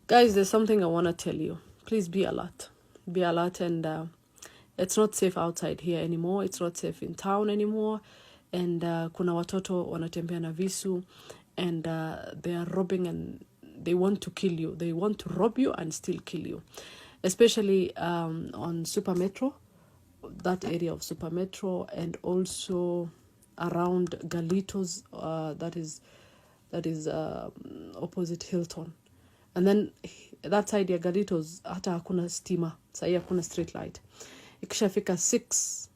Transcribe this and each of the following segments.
Guys, there's something I want to tell you. Please be alert. Be alert, and it's not safe outside here anymore. It's not safe in town anymore. And kuna watoto wanatembea na visu, and they are robbing, and they want to kill you. They want to rob you and still kill you. Especially on Super Metro, that area of Super Metro, and also around Galitos, that is opposite Hilton. And then that side ya Galitos hata hakuna stima, sahi hakuna street light. Ikishafika 6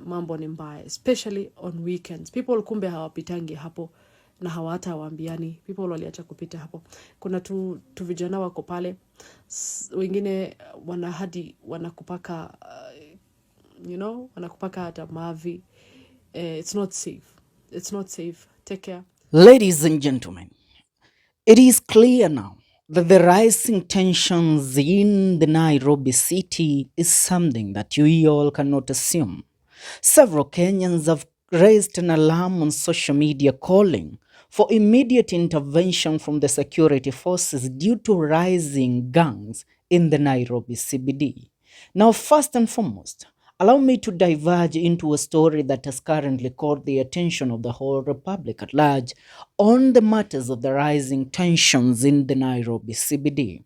mambo ni mbaya, especially on weekends. People kumbe hawapitangi hapo na hawata hawaambiani. People waliacha kupita hapo. Kuna tu vijana wako pale, wengine wanakupaka wanakupaka hata mavi. It's not safe. It's not safe. Take care. Ladies and gentlemen, it is clear now that the rising tensions in the Nairobi city is something that you all cannot assume. Several Kenyans have raised an alarm on social media calling for immediate intervention from the security forces due to rising gangs in the Nairobi CBD. Now, first and foremost, allow me to diverge into a story that has currently caught the attention of the whole republic at large on the matters of the rising tensions in the Nairobi CBD.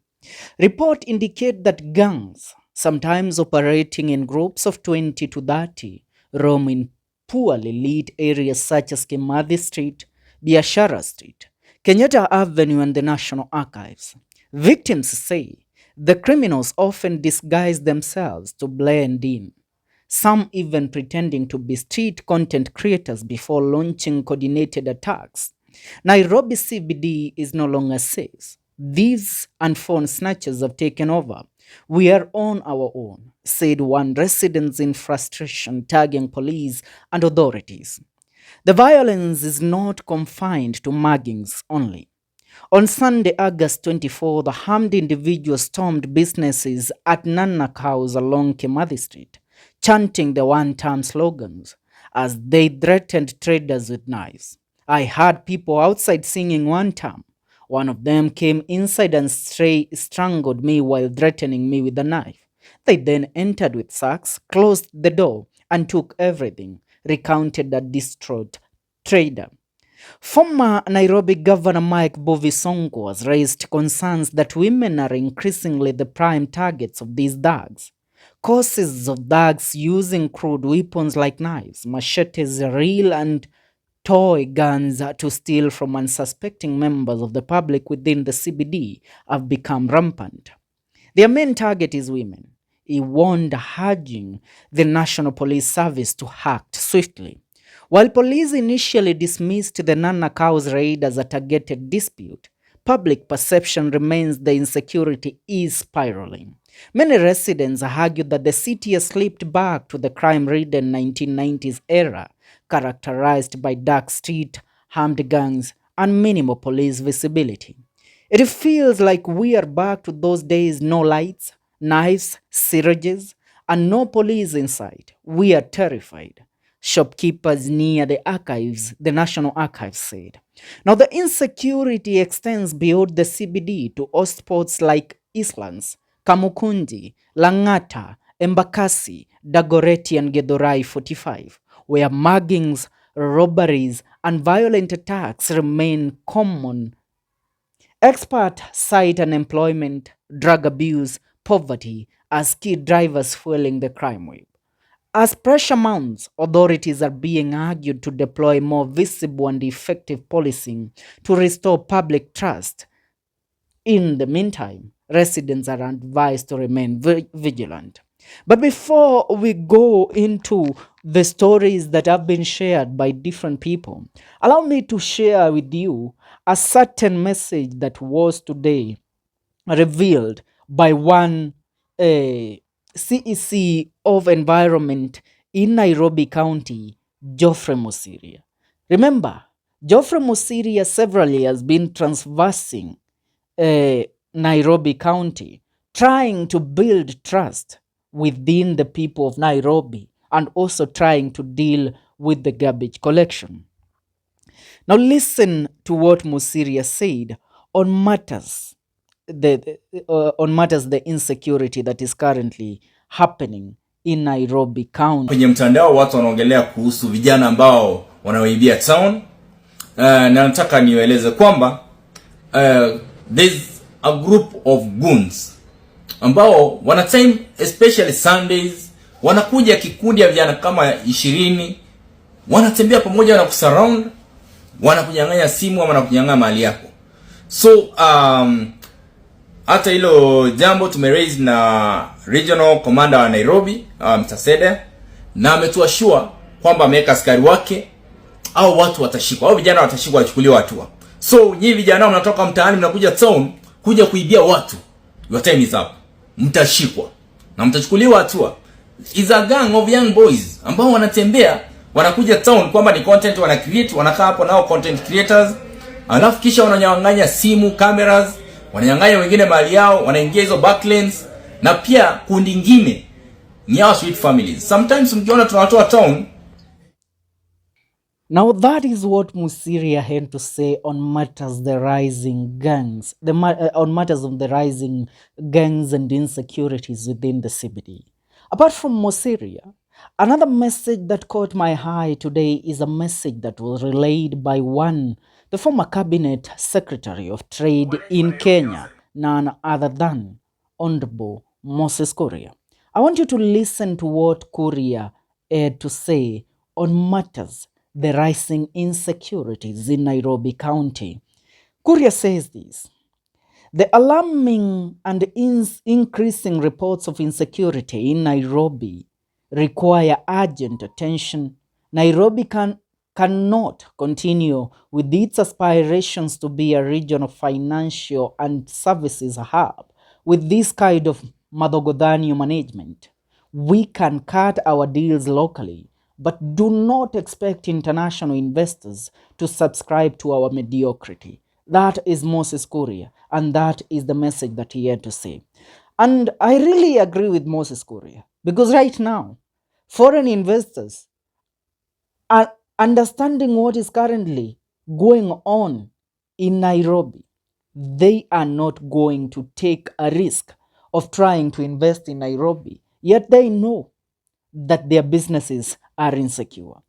Reports indicate that gangs, sometimes operating in groups of 20 to 30, roam in poorly lit areas such as Kimathi Street, Biashara Street, Kenyatta Avenue, and the National Archives. Victims say the criminals often disguise themselves to blend in, some even pretending to be street content creators before launching coordinated attacks. Nairobi CBD is no longer safe. Thieves and phone snatchers have taken over. We are on our own, said one resident in frustration, tagging police and authorities. The violence is not confined to muggings only. On Sunday, August 24, the harmed individuals stormed businesses at Nanak House along Kimathi Street, chanting the one-term slogans as they threatened traders with knives. I heard people outside singing one term. One of them came inside and strangled me while threatening me with a knife. They then entered with sacks, closed the door, and took everything, recounted a distraught trader. Former Nairobi Governor Mike Mbuvi Sonko has raised concerns that women are increasingly the prime targets of these thugs. Cases of thugs using crude weapons like knives, machetes, reel, and toy guns to steal from unsuspecting members of the public within the CBD have become rampant. Their main target is women. He warned, urging the National Police Service to act swiftly. While police initially dismissed the Nanak House raid as a targeted dispute, public perception remains the insecurity is spiraling. Many residents argue that the city has slipped back to the crime-ridden 1990s era, characterized by dark street, armed gangs, and minimal police visibility. It feels like we are back to those days: no lights, knives, syringes, and no police inside. We are terrified. Shopkeepers near the archives, the National Archives, said. Now, the insecurity extends beyond the CBD to hotspots like Eastlands, Kamukunji, Langata, Embakasi, Dagoretti, and Githurai 45, where muggings, robberies, and violent attacks remain common. Experts cite unemployment, drug abuse, poverty as key drivers fueling the crime wave. As pressure mounts, authorities are being argued to deploy more visible and effective policing to restore public trust. In the meantime, residents are advised to remain vigilant. But before we go into the stories that have been shared by different people, allow me to share with you a certain message that was today revealed by one CEC of Environment in Nairobi County, Geoffrey Musiria. Remember, Geoffrey Musiria severally has been transversing Nairobi County, trying to build trust within the people of Nairobi and also trying to deal with the garbage collection. Now listen to what Musiria said on matters the insecurity that is currently happening in Nairobi County. Kwenye mtandao watu wanaongelea kuhusu vijana ambao wanaoibia town. Na nataka niwaeleze kwamba there's a group of goons ambao wana time, especially Sundays, wanakuja kikundi ya vijana kama 20, wanatembea pamoja na kusurround, wanakunyang'anya simu ama wanakunyang'anya mali yako. So hata hilo jambo tumeraise na regional commander wa Nairobi, Mtasede, na ametuashua kwamba ameweka askari wake au watu watashikwa, au vijana watashikwa, wachukuliwa hatua. So nyinyi vijana mnatoka mtaani mnakuja town kuja kuibia watu, your time is up. Mtashikwa na mtachukuliwa hatua. Is a gang of young boys ambao wanatembea wanakuja town kwamba ni content wana create, wanakaa hapo nao content creators, alafu kisha wananyang'anya simu, cameras, wananyang'anya wengine mali yao, wanaingia hizo backlanes, na pia kundi lingine ni our sweet families. Sometimes mkiona tunawatoa town. Now that is what Musiria had to say on matters the rising gangs, on matters of the rising gangs and insecurities within the CBD. Apart from Musiria, another message that caught my eye today is a message that was relayed by the former cabinet secretary of trade in Kenya, none other than Honorable Moses Kuria. I want you to listen to what Kuria had to say on matters the rising insecurities in Nairobi County. Kuria says this: the alarming and increasing reports of insecurity in Nairobi require urgent attention. Nairobi cannot continue with its aspirations to be a regional financial and services hub with this kind of Madogodhanyo management. We can cut our deals locally, but do not expect international investors to subscribe to our mediocrity. That is Moses Kuria, and that is the message that he had to say. And I really agree with Moses Kuria, because right now, foreign investors are understanding what is currently going on in Nairobi. They are not going to take a risk of trying to invest in Nairobi, yet they know that their businesses are insecure.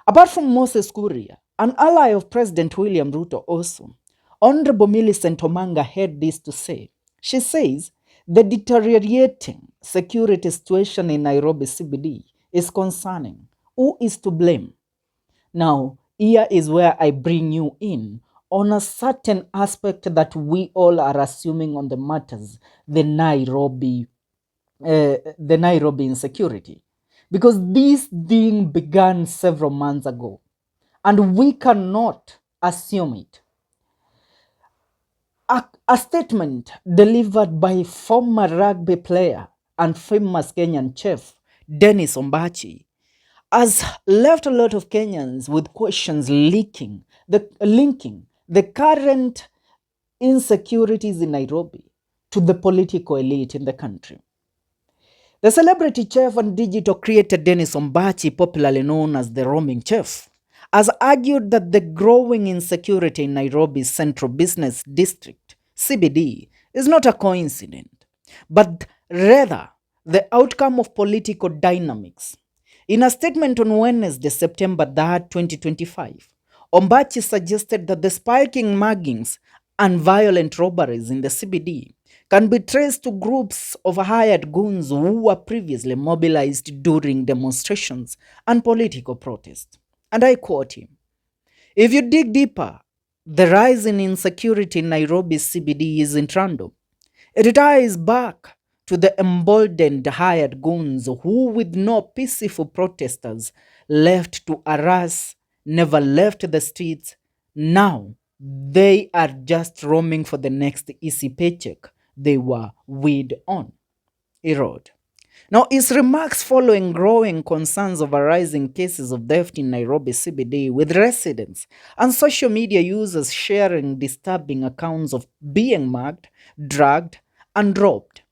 Apart from Moses Kuria, an ally of President William Ruto also, Honorable Millicent Omanga had this to say. She says, the deteriorating security situation in Nairobi CBD is concerning. Who is to blame? Now, here is where I bring you in on a certain aspect that we all are assuming on the matters, the Nairobi insecurity. Because this thing began several months ago, and we cannot assume it. A statement delivered by former rugby player and famous Kenyan chef Dennis Ombachi has left a lot of Kenyans with questions linking the current insecurities in Nairobi to the political elite in the country. The celebrity chef and digital creator Dennis Ombachi, popularly known as the roaming chef, has argued that the growing insecurity in Nairobi's Central Business District, CBD, is not a coincidence, but rather the outcome of political dynamics. In a statement on Wednesday, September 3rd, 2025, Ombachi suggested that the spiking muggings and violent robberies in the CBD can be traced to groups of hired goons who were previously mobilized during demonstrations and political protests. And I quote him, "If you dig deeper, the rise in insecurity in Nairobi CBD isn't random. It ties back to the emboldened hired goons who, with no peaceful protesters left to harass, never left the streets. Now they are just roaming for the next easy paycheck they were weighed on," he wrote. Now, his remarks following growing concerns over rising cases of theft in Nairobi CBD, with residents and social media users sharing disturbing accounts of being mugged, drugged, and robbed.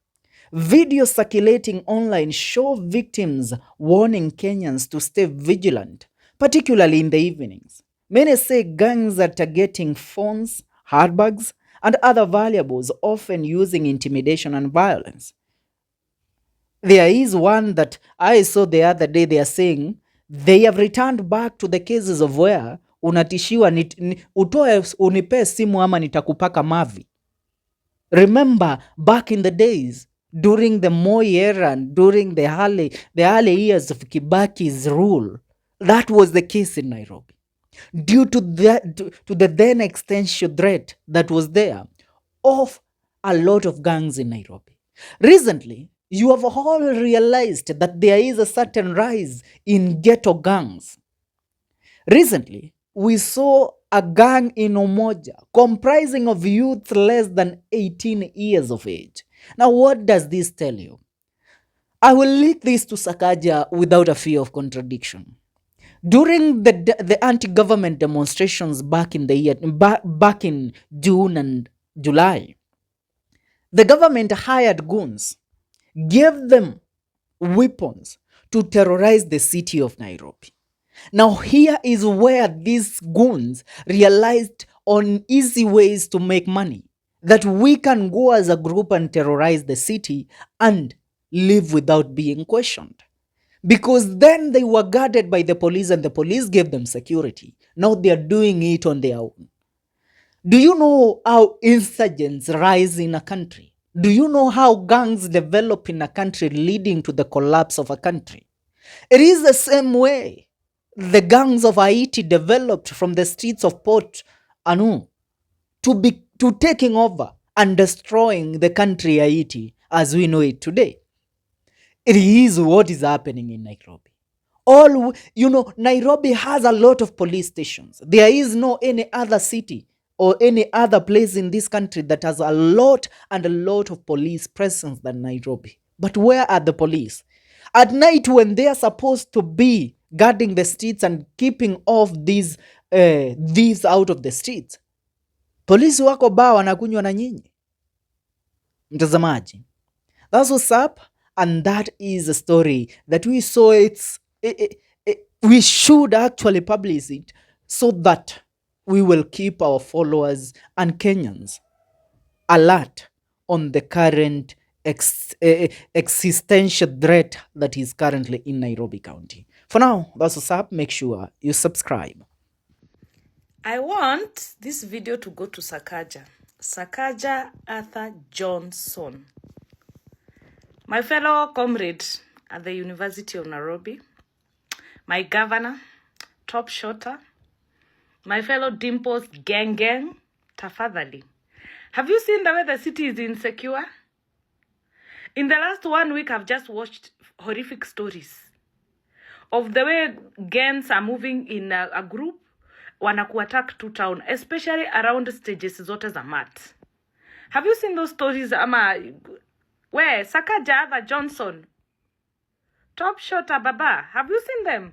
Videos circulating online show victims warning Kenyans to stay vigilant, particularly in the evenings. Many say gangs are targeting phones, handbags, and other valuables, often using intimidation and violence. There is one that I saw the other day. They are saying they have returned back to the cases of where unatishiwa utoe unipe simu ama nitakupaka mavi. Remember back in the days during the Moi era and during the early years of Kibaki's rule, that was the case in Nairobi. Due to the then extension threat that was there of a lot of gangs in Nairobi. Recently, you have all realized that there is a certain rise in ghetto gangs. Recently, we saw a gang in Umoja comprising of youth less than 18 years of age. Now, what does this tell you? I will link this to Sakaja without a fear of contradiction. During the anti-government demonstrations back in June and July, the government hired goons, gave them weapons to terrorize the city of Nairobi. Now, here is where these goons realized on easy ways to make money, that we can go as a group and terrorize the city and live without being questioned. Because then they were guarded by the police and the police gave them security. Now they are doing it on their own. Do you know how insurgents rise in a country? Do you know how gangs develop in a country, leading to the collapse of a country? It is the same way the gangs of Haiti developed from the streets of Port Anu to taking over and destroying the country Haiti as we know it today. It is what is happening in Nairobi. Nairobi has a lot of police stations. There is no any other city or any other place in this country that has a lot of police presence than Nairobi. But where are the police? At night, when they are supposed to be guarding the streets and keeping off these thieves out of the streets, polisi wako baa wanakunywa na nyinyi. Mtazamaji, that's what's up, and that is a story that we saw. We should actually publish it so that we will keep our followers and Kenyans alert on the current existential threat that is currently in Nairobi County. For now, that's what's up. Make sure you subscribe. I want this video to go to Sakaja Arthur Johnson, my fellow comrade at the University of Nairobi, my governor, top shotter, my fellow Dimples gang, tafadhali. Have you seen the way the city is insecure? In the last 1 week, I've just watched horrific stories of the way gangs are moving in a group, wanaku-attack to town, especially around stages zote za mat. Have you seen those stories? Where Sakaja Arthur Johnson, top shotter baba, have you seen them?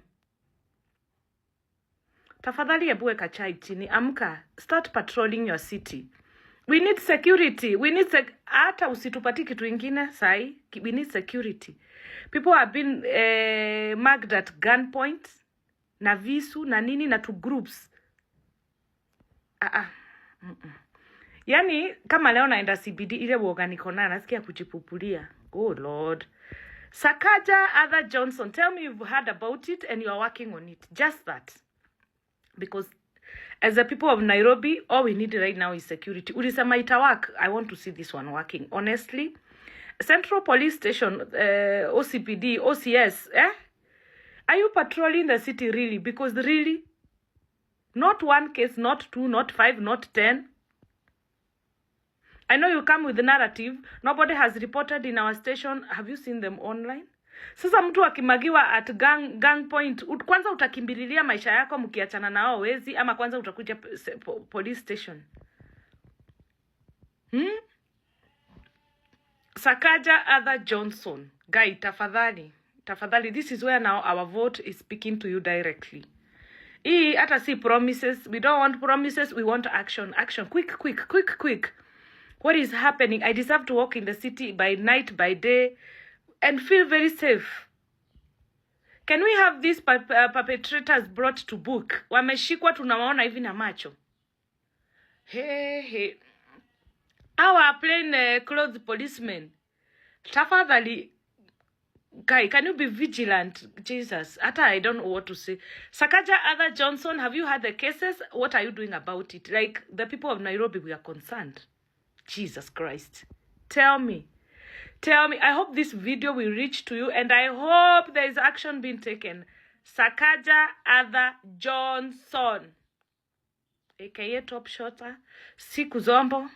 Tafadhali ebu weka chai chini, amka, start patrolling your city. We need security. We need hata usitupati kitu ingine sai. We need security. People have been marked at gunpoint, na visu, na nini, na two groups. Yani, kama leo naenda CBD, ile woga niko nayo, nasikia kujipupulia. Oh Lord. Sakaja Arthur Johnson, tell me you've heard about it and you are working on it. Just that. Because as the people of Nairobi, all we need right now is security. Ulisema ita work. I want to see this one working. Honestly, Central Police Station, OCPD, OCS, are you patrolling the city really? Because really, not one case, not two, not five, not 10. I know you come with the narrative. Nobody has reported in our station. Have you seen them online? Sasa mtu akimagiwa at gang point, kwanza utakimbililia maisha yako mkiachana nao wezi, ama kwanza utakuja police station. Sakaja Arthur Johnson, guy, tafadhali, this is where now our vote is speaking to you directly. Hii hata si promises. We don't want promises. We want action. Quick. What is happening? I deserve to walk in the city by night, by day, and feel very safe. Can we have these perpetrators brought to book? Wameshikwa tunawaona hivi na macho. Hey. Our plain clothes policemen. Tafadhali, guy, can you be vigilant? Jesus, Ata, I don't know what to say. Sakaja, Other Johnson, have you had the cases? What are you doing about it? Like, the people of Nairobi, we are concerned. Jesus Christ. Tell me. I hope this video will reach to you, and I hope there is action being taken. Sakaja, Other Johnson, aka Top Shotter, Siku Zombo.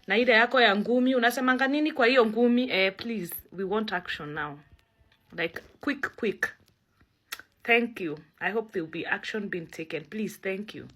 Na ile yako ya ngumi, unasemanga nini kwa hiyo ngumi? Please, we want action now. Like, quick. Thank you. I hope there will be action being taken. Please, thank you.